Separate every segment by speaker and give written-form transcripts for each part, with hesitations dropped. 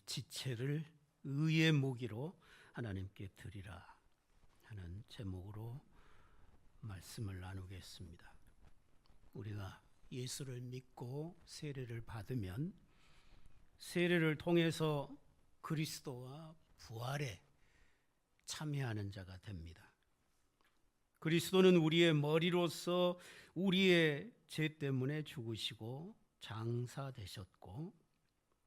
Speaker 1: 지체를 의의 무기로 하나님께 드리라 하는 제목으로 말씀을 나누겠습니다. 우리가 예수를 믿고 세례를 받으면 세례를 통해서 그리스도와 부활에 참여하는 자가 됩니다. 그리스도는 우리의 머리로서 우리의 죄 때문에 죽으시고 장사되셨고,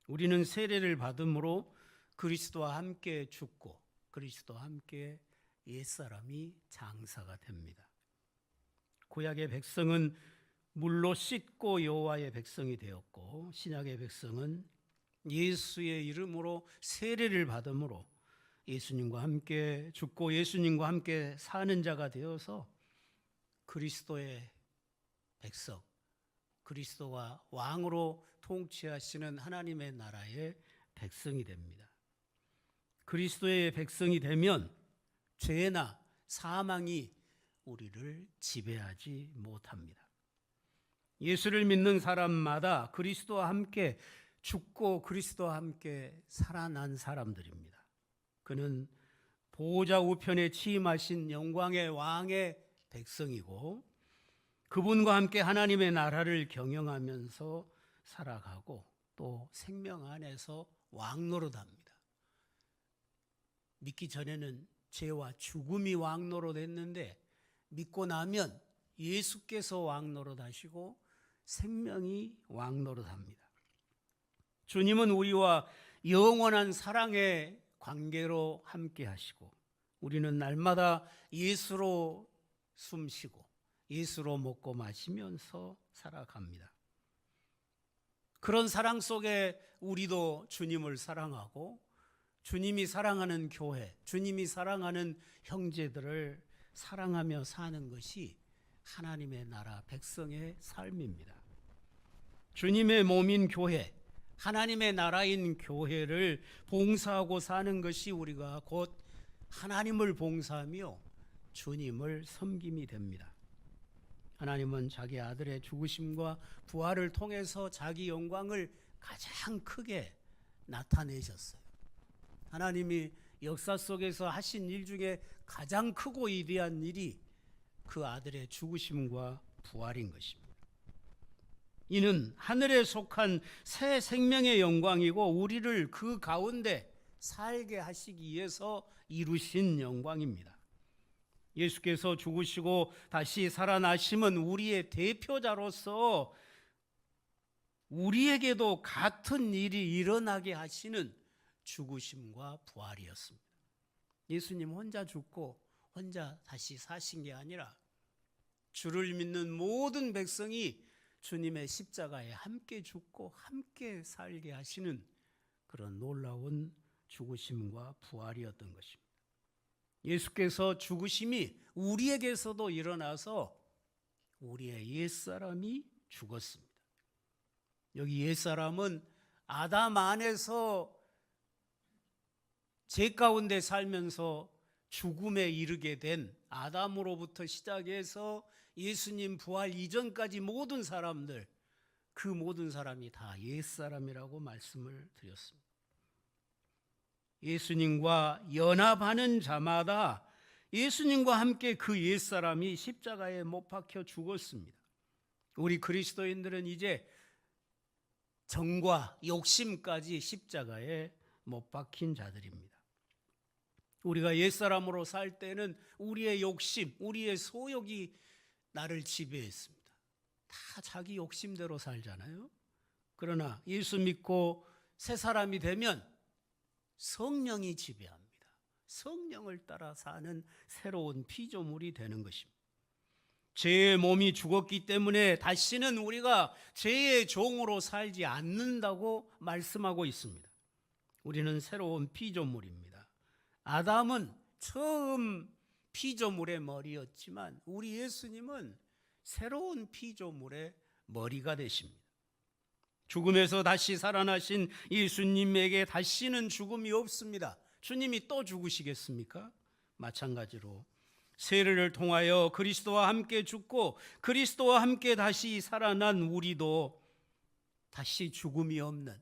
Speaker 1: 우리는 세례를 받음으로 그리스도와 함께 죽고 그리스도와 함께 옛사람이 장사가 됩니다. 구약의 백성은 물로 씻고 여호와의 백성이 되었고, 신약의 백성은 예수의 이름으로 세례를 받음으로 예수님과 함께 죽고 예수님과 함께 사는 자가 되어서 그리스도의 백성, 그리스도와 왕으로 통치하시는 하나님의 나라의 백성이 됩니다. 그리스도의 백성이 되면 죄나 사망이 우리를 지배하지 못합니다. 예수를 믿는 사람마다 그리스도와 함께 죽고 그리스도와 함께 살아난 사람들입니다. 그는 보호자 우편에 취임하신 영광의 왕의 백성이고, 그분과 함께 하나님의 나라를 경영하면서 살아가고 또 생명 안에서 왕노릇합니다. 믿기 전에는 죄와 죽음이 왕노릇했는데 믿고 나면 예수께서 왕노릇하시고 생명이 왕노릇합니다. 주님은 우리와 영원한 사랑의 관계로 함께 하시고, 우리는 날마다 예수로 숨쉬고 예수로 먹고 마시면서 살아갑니다. 그런 사랑 속에 우리도 주님을 사랑하고 주님이 사랑하는 교회, 주님이 사랑하는 형제들을 사랑하며 사는 것이 하나님의 나라 백성의 삶입니다. 주님의 몸인 교회, 하나님의 나라인 교회를 봉사하고 사는 것이 우리가 곧 하나님을 봉사하며 주님을 섬김이 됩니다. 하나님은 자기 아들의 죽으심과 부활을 통해서 자기 영광을 가장 크게 나타내셨어요. 하나님이 역사 속에서 하신 일 중에 가장 크고 위대한 일이 그 아들의 죽으심과 부활인 것입니다. 이는 하늘에 속한 새 생명의 영광이고 우리를 그 가운데 살게 하시기 위해서 이루신 영광입니다. 예수께서 죽으시고 다시 살아나심은 우리의 대표자로서 우리에게도 같은 일이 일어나게 하시는 죽으심과 부활이었습니다. 예수님 혼자 죽고 혼자 다시 사신 게 아니라 주를 믿는 모든 백성이 주님의 십자가에 함께 죽고 함께 살게 하시는 그런 놀라운 죽으심과 부활이었던 것입니다. 예수께서 죽으심이 우리에게서도 일어나서 우리의 옛사람이 죽었습니다. 여기 옛사람은 아담 안에서 죄 가운데 살면서 죽음에 이르게 된 아담으로부터 시작해서 예수님 부활 이전까지 모든 사람들, 그 모든 사람이 다 옛사람이라고 말씀을 드렸습니다. 예수님과 연합하는 자마다 예수님과 함께 그 옛사람이 십자가에 못 박혀 죽었습니다. 우리 그리스도인들은 이제 정과 욕심까지 십자가에 못 박힌 자들입니다. 우리가 옛사람으로 살 때는 우리의 욕심, 우리의 소욕이 나를 지배했습니다. 다 자기 욕심대로 살잖아요. 그러나 예수 믿고 새 사람이 되면 성령이 지배합니다. 성령을 따라 사는 새로운 피조물이 되는 것입니다. 죄의 몸이 죽었기 때문에 다시는 우리가 죄의 종으로 살지 않는다고 말씀하고 있습니다. 우리는 새로운 피조물입니다. 아담은 처음 피조물의 머리였지만 우리 예수님은 새로운 피조물의 머리가 되십니다. 죽음에서 다시 살아나신 예수님에게 다시는 죽음이 없습니다. 주님이 또 죽으시겠습니까? 마찬가지로 세례를 통하여 그리스도와 함께 죽고 그리스도와 함께 다시 살아난 우리도 다시 죽음이 없는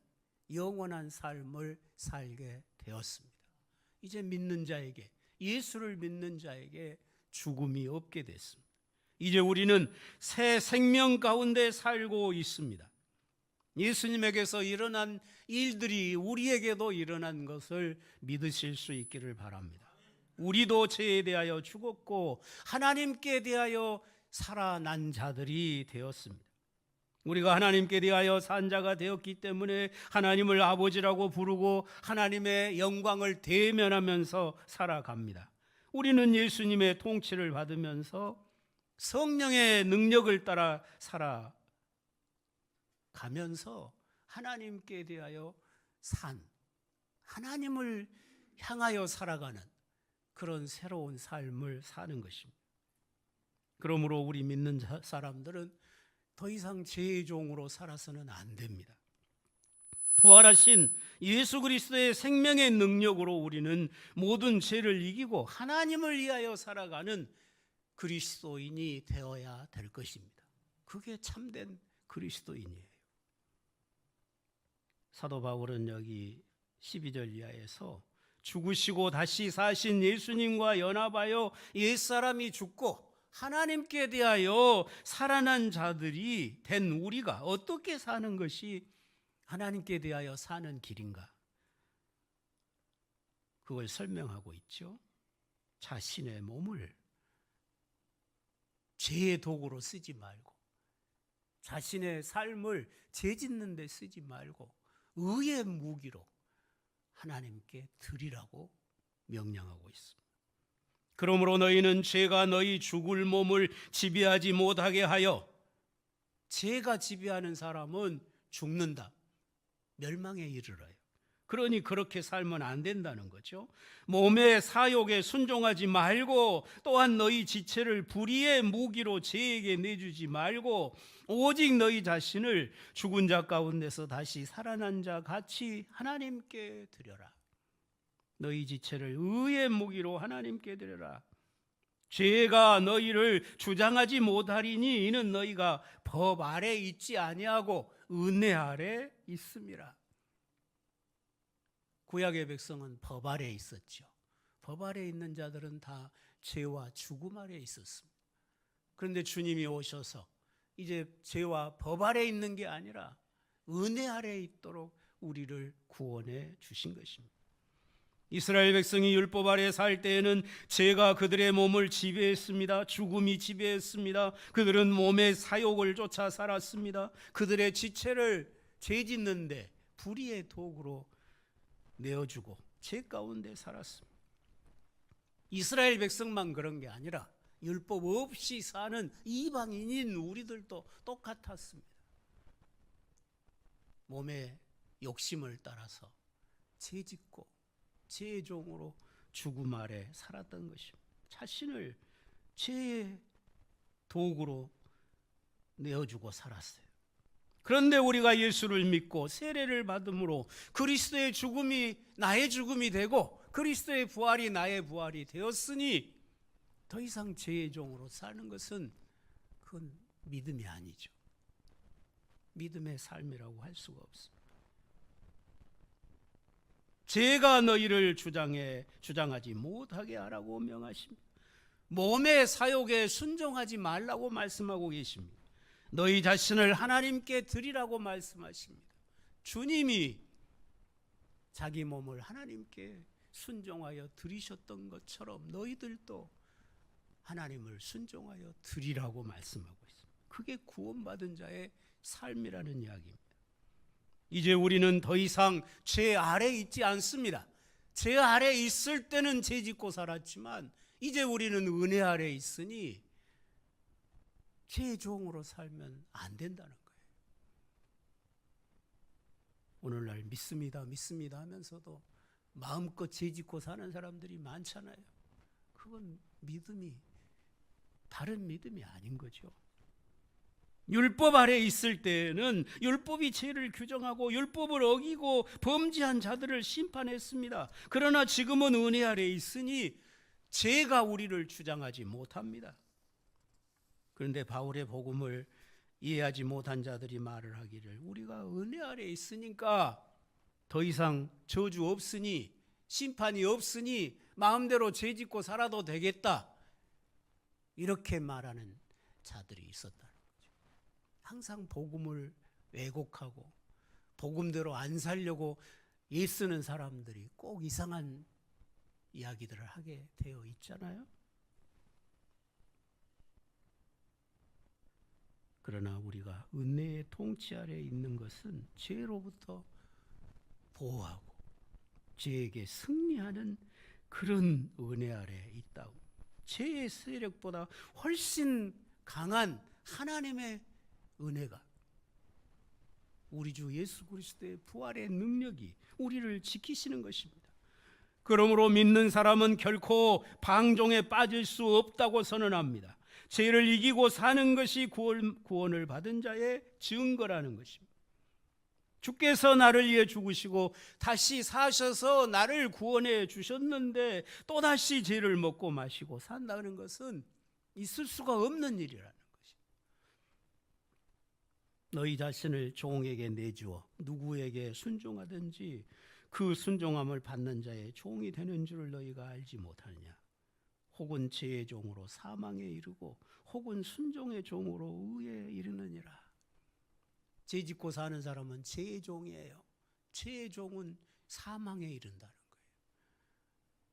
Speaker 1: 영원한 삶을 살게 되었습니다. 이제 믿는 자에게, 예수를 믿는 자에게 죽음이 없게 됐습니다. 이제 우리는 새 생명 가운데 살고 있습니다. 예수님에게서 일어난 일들이 우리에게도 일어난 것을 믿으실 수 있기를 바랍니다. 우리도 죄에 대하여 죽었고 하나님께 대하여 살아난 자들이 되었습니다. 우리가 하나님께 대하여 산 자가 되었기 때문에 하나님을 아버지라고 부르고 하나님의 영광을 대면하면서 살아갑니다. 우리는 예수님의 통치를 받으면서 성령의 능력을 따라 살아가면서 하나님께 대하여 하나님을 향하여 살아가는 그런 새로운 삶을 사는 것입니다. 그러므로 우리 믿는 사람들은 더 이상 죄의 종으로 살아서는 안 됩니다. 부활하신 예수 그리스도의 생명의 능력으로 우리는 모든 죄를 이기고 하나님을 위하여 살아가는 그리스도인이 되어야 될 것입니다. 그게 참된 그리스도인이에요. 사도 바울은 여기 12절 이하에서 죽으시고 다시 사신 예수님과 연합하여 옛사람이 죽고 하나님께 대하여 살아난 자들이 된 우리가 어떻게 사는 것이 하나님께 대하여 사는 길인가? 그걸 설명하고 있죠. 자신의 몸을 죄의 도구로 쓰지 말고, 자신의 삶을 죄 짓는 데 쓰지 말고 의의 무기로 하나님께 드리라고 명령하고 있습니다. 그러므로 너희는 죄가 너희 죽을 몸을 지배하지 못하게 하여, 죄가 지배하는 사람은 죽는다, 멸망에 이르러요. 그러니 그렇게 살면 안 된다는 거죠. 몸의 사욕에 순종하지 말고 또한 너희 지체를 불의의 무기로 죄에게 내주지 말고 오직 너희 자신을 죽은 자 가운데서 다시 살아난 자 같이 하나님께 드려라. 너희 지체를 의의 무기로 하나님께 드려라. 죄가 너희를 주장하지 못하리니 이는 너희가 법 아래 있지 아니하고 은혜 아래 있음이라. 구약의 백성은 법 아래 있었죠. 법 아래 있는 자들은 다 죄와 죽음 아래 있었습니다. 그런데 주님이 오셔서 이제 죄와 법 아래 있는 게 아니라 은혜 아래 있도록 우리를 구원해 주신 것입니다. 이스라엘 백성이 율법 아래 살 때에는 죄가 그들의 몸을 지배했습니다. 죽음이 지배했습니다. 그들은 몸의 사욕을 쫓아 살았습니다. 그들의 지체를 죄 짓는데 불의의 도구로 내어주고 죄 가운데 살았습니다. 이스라엘 백성만 그런 게 아니라 율법 없이 사는 이방인인 우리들도 똑같았습니다. 몸의 욕심을 따라서 죄 짓고 죄의 종으로 죽음 아래 살았던 것입니다. 자신을 죄의 도구로 내어주고 살았어요. 그런데 우리가 예수를 믿고 세례를 받음으로 그리스도의 죽음이 나의 죽음이 되고 그리스도의 부활이 나의 부활이 되었으니 더 이상 죄의 종으로 사는 것은 그건 믿음이 아니죠. 믿음의 삶이라고 할 수가 없습니다. 죄가 너희를 주장하지 못하게 하라고 명하십니다. 몸의 사욕에 순종하지 말라고 말씀하고 계십니다. 너희 자신을 하나님께 드리라고 말씀하십니다. 주님이 자기 몸을 하나님께 순종하여 드리셨던 것처럼 너희들도 하나님을 순종하여 드리라고 말씀하고 있습니다. 그게 구원받은 자의 삶이라는 이야기입니다. 이제 우리는 더 이상 죄 아래 있지 않습니다. 죄 아래 있을 때는 죄 짓고 살았지만 이제 우리는 은혜 아래 있으니 죄의 종으로 살면 안 된다는 거예요. 오늘날 믿습니다 하면서도 마음껏 죄 짓고 사는 사람들이 많잖아요. 그건 믿음이 다른 믿음이 아닌 거죠. 율법 아래 있을 때는 율법이 죄를 규정하고 율법을 어기고 범죄한 자들을 심판했습니다. 그러나 지금은 은혜 아래 있으니 죄가 우리를 주장하지 못합니다. 그런데 바울의 복음을 이해하지 못한 자들이 말을 하기를 우리가 은혜 아래 있으니까 더 이상 저주 없으니, 심판이 없으니 마음대로 죄짓고 살아도 되겠다, 이렇게 말하는 자들이 있었다는 거죠. 항상 복음을 왜곡하고 복음대로 안 살려고 애쓰는 사람들이 꼭 이상한 이야기들을 하게 되어 있잖아요. 그러나 우리가 은혜의 통치 아래 있는 것은 죄로부터 보호하고 죄에게 승리하는 그런 은혜 아래 있다고. 죄의 세력보다 훨씬 강한 하나님의 은혜가, 우리 주 예수 그리스도의 부활의 능력이 우리를 지키시는 것입니다. 그러므로 믿는 사람은 결코 방종에 빠질 수 없다고 선언합니다. 죄를 이기고 사는 것이 구원을 받은 자의 증거라는 것입니다. 주께서 나를 위해 죽으시고 다시 사셔서 나를 구원해 주셨는데 또다시 죄를 먹고 마시고 산다는 것은 있을 수가 없는 일이라는 것입니다. 너희 자신을 종에게 내주어 누구에게 순종하든지 그 순종함을 받는 자의 종이 되는 줄을 너희가 알지 못하느냐. 혹은 죄의 종으로 사망에 이르고 혹은 순종의 종으로 의에 이르느니라. 죄 짓고 사는 사람은 죄의 종이에요. 죄의 종은 사망에 이른다는 거예요.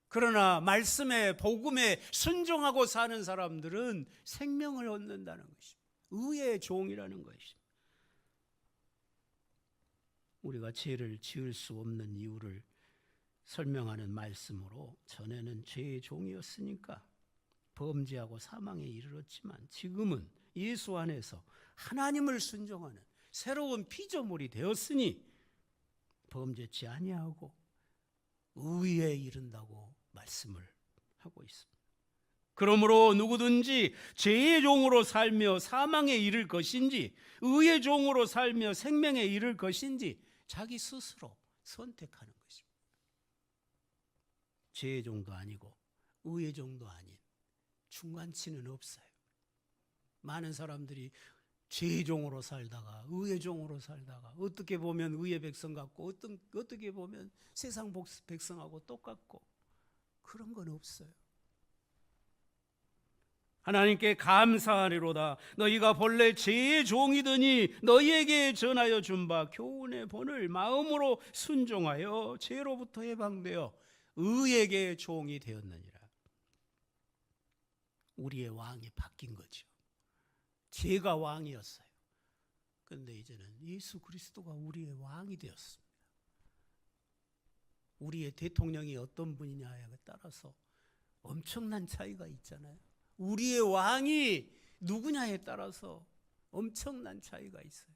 Speaker 1: 그러나 말씀에, 복음에 순종하고 사는 사람들은 생명을 얻는다는 것입니다. 의의 종이라는 것입니다. 우리가 죄를 지을 수 없는 이유를 설명하는 말씀으로, 전에는 죄의 종이었으니까 범죄하고 사망에 이르렀지만 지금은 예수 안에서 하나님을 순종하는 새로운 피조물이 되었으니 범죄치 아니하고 의에 이른다고 말씀을 하고 있습니다. 그러므로 누구든지 죄의 종으로 살며 사망에 이를 것인지 의의 종으로 살며 생명에 이를 것인지 자기 스스로 선택하는 것입니다. 죄의 종도 아니고 의의 종도 아닌 중간치는 없어요. 많은 사람들이 죄의 종으로 살다가 의의 종으로 살다가 어떻게 보면 의의 백성 같고 어떻게 보면 세상 백성하고 똑같고, 그런 건 없어요. 하나님께 감사하리로다. 너희가 본래 죄의 종이더니 너희에게 전하여 준 바 교훈의 본을 마음으로 순종하여 죄로부터 해방되어 의에게 종이 되었느니라. 우리의 왕이 바뀐 거죠. 죄가 왕이었어요. 그런데 이제는 예수 그리스도가 우리의 왕이 되었습니다. 우리의 대통령이 어떤 분이냐에 따라서 엄청난 차이가 있잖아요. 우리의 왕이 누구냐에 따라서 엄청난 차이가 있어요.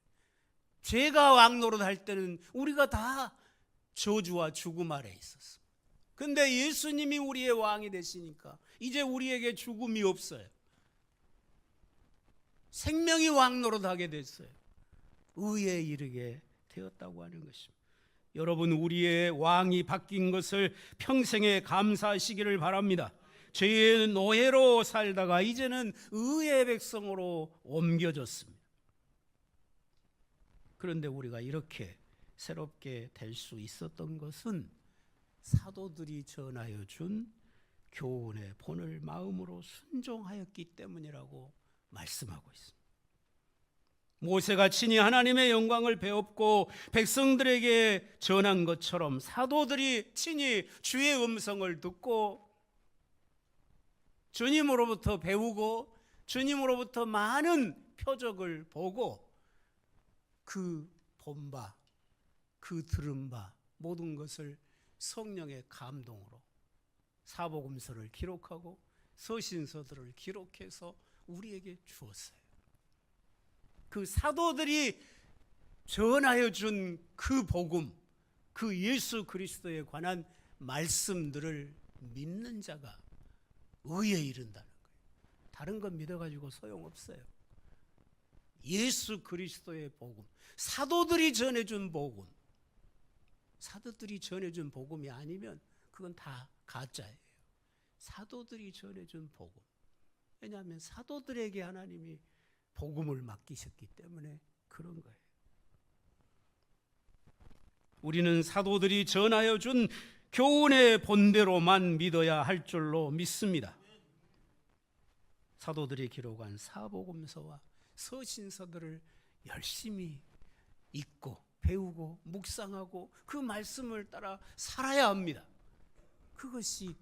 Speaker 1: 죄가 왕 노릇할 때는 우리가 다 저주와 죽음 아래 있었습니다. 그런데 예수님이 우리의 왕이 되시니까 이제 우리에게 죽음이 없어요. 생명이 왕 노릇하게 됐어요. 의에 이르게 되었다고 하는 것입니다. 여러분, 우리의 왕이 바뀐 것을 평생에 감사하시기를 바랍니다. 죄의 노예로 살다가 이제는 의의 백성으로 옮겨졌습니다. 그런데 우리가 이렇게 새롭게 될 수 있었던 것은 사도들이 전하여 준 교훈의 본을 마음으로 순종하였기 때문이라고 말씀하고 있습니다. 모세가 친히 하나님의 영광을 배웠고 백성들에게 전한 것처럼 사도들이 친히 주의 음성을 듣고 주님으로부터 배우고 주님으로부터 많은 표적을 보고 그 본 바, 그 들은 바 모든 것을 성령의 감동으로 사복음서를 기록하고 서신서들을 기록해서 우리에게 주었어요. 그 사도들이 전하여 준 그 복음, 그 예수 그리스도에 관한 말씀들을 믿는 자가 의에 이른다는 거예요. 다른 건 믿어가지고 소용없어요. 예수 그리스도의 복음, 사도들이 전해준 복음, 사도들이 전해준 복음이 아니면 그건 다 가짜예요. 사도들이 전해준 복음. 왜냐하면 사도들에게 하나님이 복음을 맡기셨기 때문에 그런 거예요. 우리는 사도들이 전하여 준 교훈의 본대로만 믿어야 할 줄로 믿습니다. 사도들이 기록한 사복음서와 서신서들을 열심히 읽고 배우고 묵상하고 그 말씀을 따라 살아야 합니다. 그것이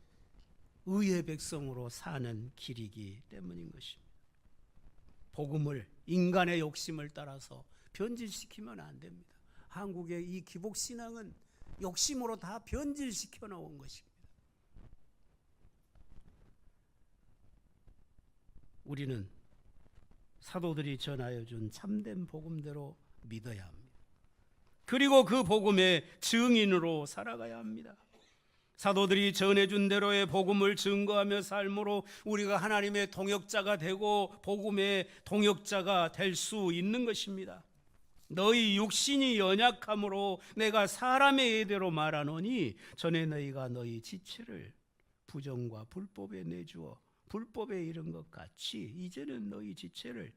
Speaker 1: 의의 백성으로 사는 길이기 때문인 것입니다. 복음을 인간의 욕심을 따라서 변질시키면 안 됩니다. 한국의 이 기복신앙은 욕심으로 다 변질시켜 놓은 것입니다. 우리는 사도들이 전하여 준 참된 복음대로 믿어야 합니다. 그리고 그 복음의 증인으로 살아가야 합니다. 사도들이 전해준 대로의 복음을 증거하며 삶으로 우리가 하나님의 동역자가 되고 복음의 동역자가 될 수 있는 것입니다. 너희 육신이 연약함으로 내가 사람의 예대로 말하노니 전에 너희가 너희 지체를 부정과 불법에 내주어 불법에 이른 것 같이 이제는 너희 지체를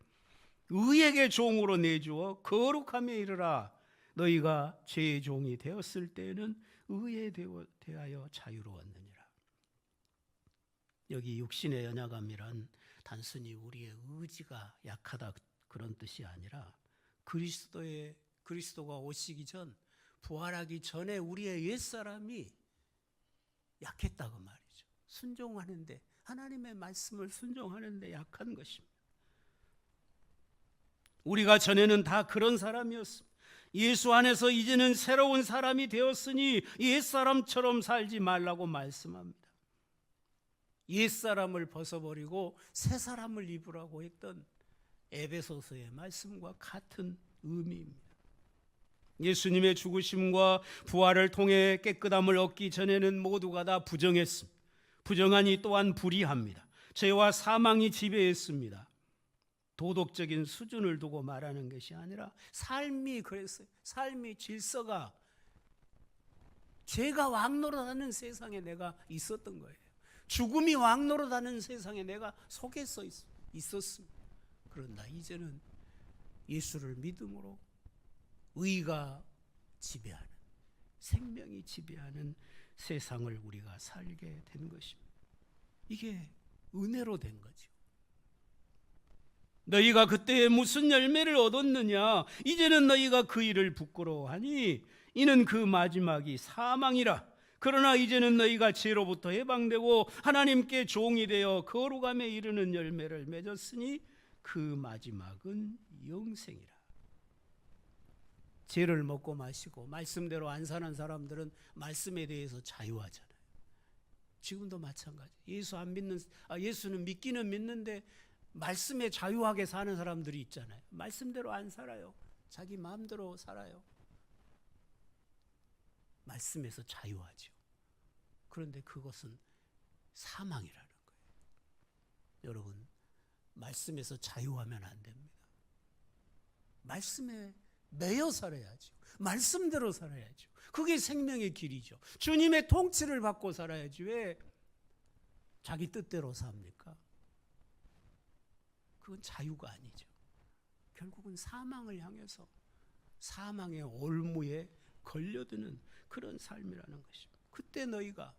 Speaker 1: 의에게 종으로 내주어 거룩함에 이르라. 너희가 죄의 종이 되었을 때에는 의에 대하여 자유로웠느니라. 여기 육신의 연약함이란 단순히 우리의 의지가 약하다 그런 뜻이 아니라 그리스도가 오시기 전 부활하기 전에 우리의 옛사람이 약했다고 말이죠. 순종하는데 하나님의 말씀을 순종하는데 약한 것입니다. 우리가 전에는 다 그런 사람이었습니다. 예수 안에서 이제는 새로운 사람이 되었으니 옛사람처럼 살지 말라고 말씀합니다. 옛사람을 벗어버리고 새사람을 입으라고 했던 에베소서의 말씀과 같은 의미입니다. 예수님의 죽으심과 부활을 통해 깨끗함을 얻기 전에는 모두가 다 부정했습니다. 부정하니 또한 불의합니다. 죄와 사망이 지배했습니다. 도덕적인 수준을 두고 말하는 것이 아니라 삶이 그랬어요. 삶의 질서가 죄가 왕노릇하는 세상에 내가 있었던 거예요. 죽음이 왕노릇하는 세상에 내가 속에서 있었습니다. 그런다 이제는 예수를 믿음으로 의가 지배하는, 생명이 지배하는 세상을 우리가 살게 된 것입니다. 이게 은혜로 된 거죠. 너희가 그때에 무슨 열매를 얻었느냐? 이제는 너희가 그 일을 부끄러워하니 이는 그 마지막이 사망이라. 그러나 이제는 너희가 죄로부터 해방되고 하나님께 종이 되어 거룩함에 이르는 열매를 맺었으니 그 마지막은 영생이라. 죄를 먹고 마시고 말씀대로 안 사는 사람들은 말씀에 대해서 자유하잖아요. 지금도 마찬가지. 예수는 믿기는 믿는데 말씀에 자유하게 사는 사람들이 있잖아요. 말씀대로 안 살아요. 자기 마음대로 살아요. 말씀에서 자유하죠. 그런데 그것은 사망이라는 거예요. 여러분, 말씀에서 자유하면 안 됩니다. 말씀에 매여 살아야죠. 말씀대로 살아야죠. 그게 생명의 길이죠. 주님의 통치를 받고 살아야지 왜 자기 뜻대로 삽니까? 그건 자유가 아니죠. 결국은 사망을 향해서 사망의 올무에 걸려드는 그런 삶이라는 것입니다. 그때 너희가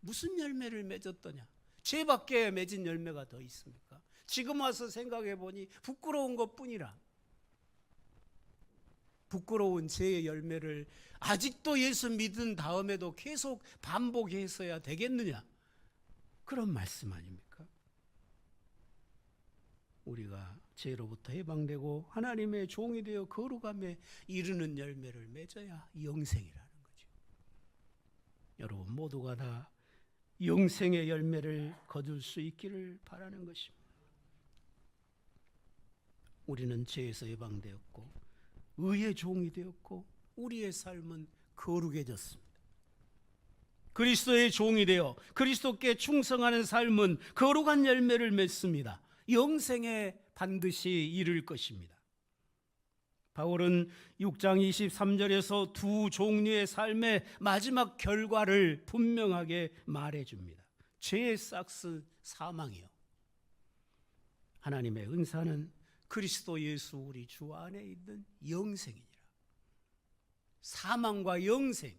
Speaker 1: 무슨 열매를 맺었더냐? 죄밖에 맺은 열매가 더 있습니까? 지금 와서 생각해 보니 부끄러운 것뿐이라. 부끄러운 죄의 열매를 아직도 예수 믿은 다음에도 계속 반복해서야 되겠느냐? 그런 말씀 아닙니까? 우리가 죄로부터 해방되고 하나님의 종이 되어 거룩함에 이르는 열매를 맺어야 영생이라는 거죠. 여러분 모두가 다 영생의 열매를 거둘 수 있기를 바라는 것입니다. 우리는 죄에서 해방되었고 의의 종이 되었고 우리의 삶은 거룩해졌습니다. 그리스도의 종이 되어 그리스도께 충성하는 삶은 거룩한 열매를 맺습니다. 영생에 반드시 이를 것입니다. 바울은 6장 23절에서 두 종류의 삶의 마지막 결과를 분명하게 말해줍니다. 죄의 싹스 사망이요, 하나님의 은사는 그리스도 예수 우리 주 안에 있는 영생이니라. 사망과 영생.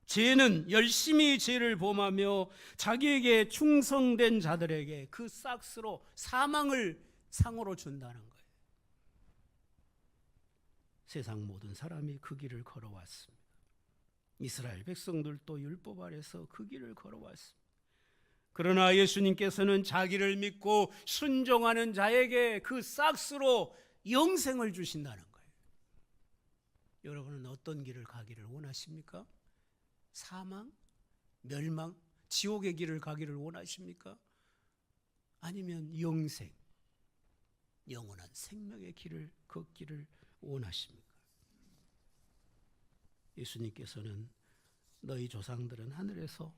Speaker 1: 죄는 열심히 죄를 범하며 자기에게 충성된 자들에게 그 싹스로 사망을 상으로 준다는 거예요. 세상 모든 사람이 그 길을 걸어왔습니다. 이스라엘 백성들도 율법 아래서 그 길을 걸어왔습니다. 그러나 예수님께서는 자기를 믿고 순종하는 자에게 그 싹스로 영생을 주신다는 거예요. 여러분은 어떤 길을 가기를 원하십니까? 사망, 멸망, 지옥의 길을 가기를 원하십니까? 아니면 영생, 영원한 생명의 길을 걷기를 원하십니까? 예수님께서는 너희 조상들은 하늘에서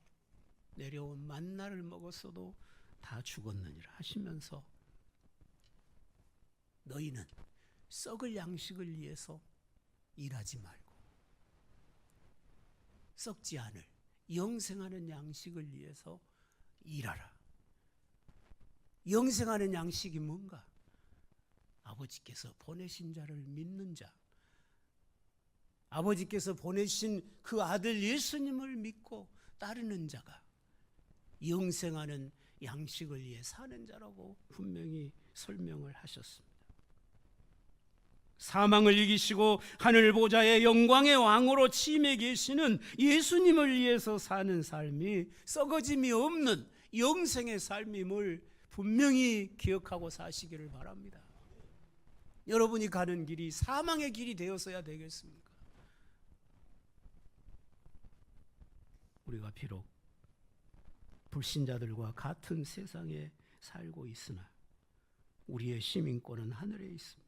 Speaker 1: 내려온 만나를 먹었어도 다 죽었느니라 하시면서 너희는 썩을 양식을 위해서 일하지 말고 썩지 않을 영생하는 양식을 위해서 일하라. 영생하는 양식이 뭔가? 아버지께서 보내신 자를 믿는 자, 아버지께서 보내신 그 아들 예수님을 믿고 따르는 자가 영생하는 양식을 위해 사는 자라고 분명히 설명을 하셨습니다. 사망을 이기시고 하늘 보좌의 영광의 왕으로 취임해 계시는 예수님을 위해서 사는 삶이 썩어짐이 없는 영생의 삶임을 분명히 기억하고 사시기를 바랍니다. 여러분이 가는 길이 사망의 길이 되어서야 되겠습니까? 우리가 비록 불신자들과 같은 세상에 살고 있으나 우리의 시민권은 하늘에 있습니다.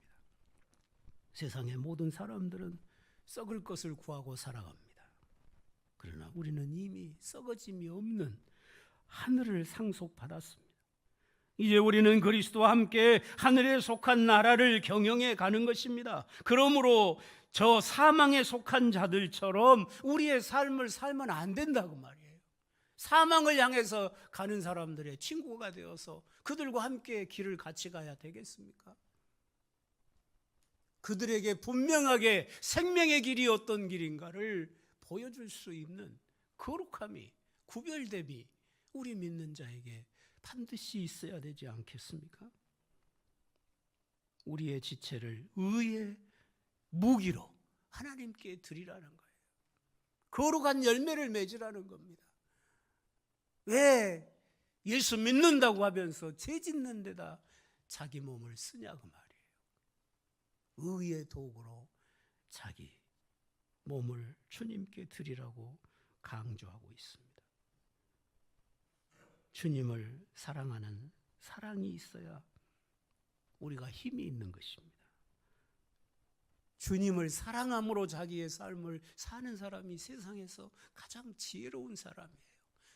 Speaker 1: 세상의 모든 사람들은 썩을 것을 구하고 살아갑니다. 그러나 우리는 이미 썩어짐이 없는 하늘을 상속받았습니다. 이제 우리는 그리스도와 함께 하늘에 속한 나라를 경영해 가는 것입니다. 그러므로 저 사망에 속한 자들처럼 우리의 삶을 살면 안 된다고 말이에요. 사망을 향해서 가는 사람들의 친구가 되어서 그들과 함께 길을 같이 가야 되겠습니까? 그들에게 분명하게 생명의 길이 어떤 길인가를 보여줄 수 있는 거룩함이, 구별됨이 우리 믿는 자에게 반드시 있어야 되지 않겠습니까? 우리의 지체를 의의 무기로 하나님께 드리라는 거예요. 거룩한 열매를 맺으라는 겁니다. 왜 예수 믿는다고 하면서 죄 짓는 데다 자기 몸을 쓰냐고 말이에요. 의의 도구로 자기 몸을 주님께 드리라고 강조하고 있습니다. 주님을 사랑하는 사랑이 있어야 우리가 힘이 있는 것입니다. 주님을 사랑함으로 자기의 삶을 사는 사람이 세상에서 가장 지혜로운 사람이에요.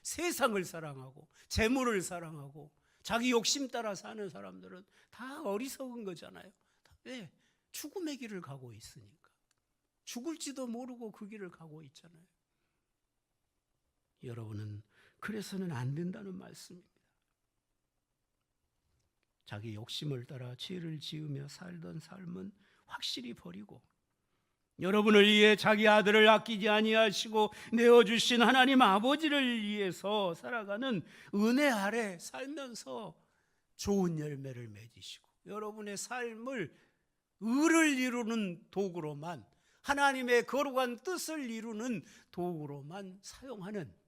Speaker 1: 세상을 사랑하고 재물을 사랑하고 자기 욕심 따라 사는 사람들은 다 어리석은 거잖아요. 왜? 죽음의 길을 가고 있으니까. 죽을지도 모르고 그 길을 가고 있잖아요. 여러분은 그래서는 안 된다는 말씀입니다. 자기 욕심을 따라 죄를 지으며 살던 삶은 확실히 버리고 여러분을 위해 자기 아들을 아끼지 아니하시고 내어주신 하나님 아버지를 위해서 살아가는 은혜 아래 살면서 좋은 열매를 맺으시고 여러분의 삶을 의를 이루는 도구로만, 하나님의 거룩한 뜻을 이루는 도구로만 사용하는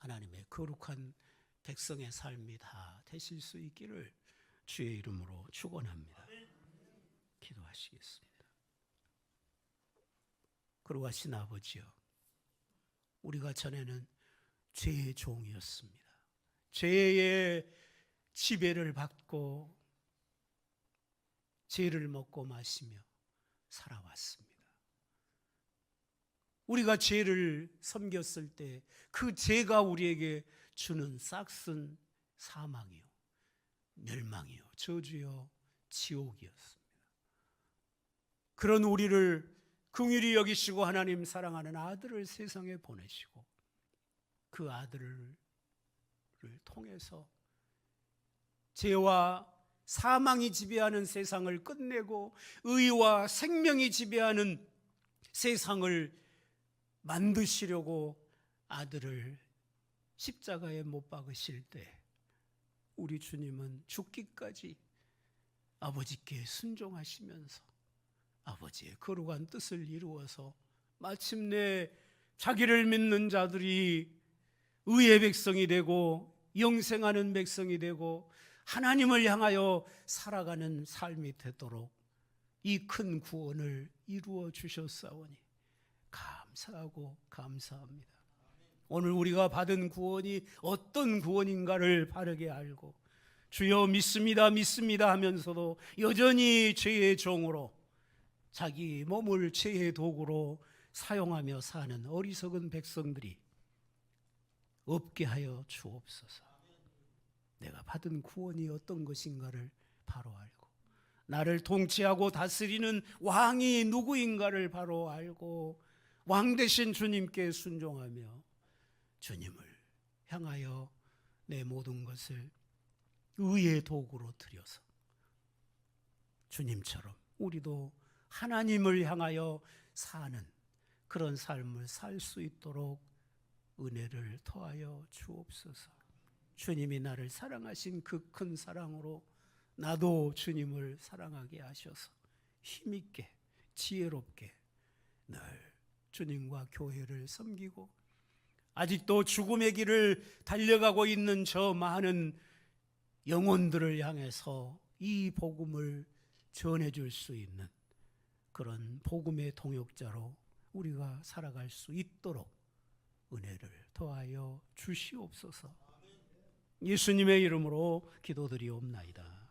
Speaker 1: 하나님의 거룩한 백성의 삶이 다 되실 수 있기를 주의 이름으로 축원합니다. 기도하시겠습니다. 거룩하신 아버지여, 우리가 전에는 죄의 종이었습니다. 죄의 지배를 받고 죄를 먹고 마시며 살아왔습니다. 우리가 죄를 섬겼을 때 그 죄가 우리에게 주는 싹슨 사망이요, 멸망이요, 저주요, 지옥이었습니다. 그런 우리를 긍휼히 여기시고 하나님 사랑하는 아들을 세상에 보내시고 그 아들을 통해서 죄와 사망이 지배하는 세상을 끝내고 의와 생명이 지배하는 세상을 만드시려고 아들을 십자가에 못 박으실 때 우리 주님은 죽기까지 아버지께 순종하시면서 아버지의 거룩한 뜻을 이루어서 마침내 자기를 믿는 자들이 의의 백성이 되고 영생하는 백성이 되고 하나님을 향하여 살아가는 삶이 되도록 이 큰 구원을 이루어 주셨사오니 감사하고 감사합니다. 오늘 우리가 받은 구원이 어떤 구원인가를 바르게 알고 주여 믿습니다 믿습니다 하면서도 여전히 죄의 종으로 자기 몸을 죄의 도구로 사용하며 사는 어리석은 백성들이 없게 하여 주옵소서. 내가 받은 구원이 어떤 것인가를 바로 알고 나를 통치하고 다스리는 왕이 누구인가를 바로 알고 왕 되신 주님께 순종하며 주님을 향하여 내 모든 것을 의의 도구로 드려서 주님처럼 우리도 하나님을 향하여 사는 그런 삶을 살 수 있도록 은혜를 더하여 주옵소서. 주님이 나를 사랑하신 그 큰 사랑으로 나도 주님을 사랑하게 하셔서 힘있게 지혜롭게 늘 주님과 교회를 섬기고 아직도 죽음의 길을 달려가고 있는 저 많은 영혼들을 향해서 이 복음을 전해줄 수 있는 그런 복음의 동역자로 우리가 살아갈 수 있도록 은혜를 더하여 주시옵소서. 예수님의 이름으로 기도드리옵나이다.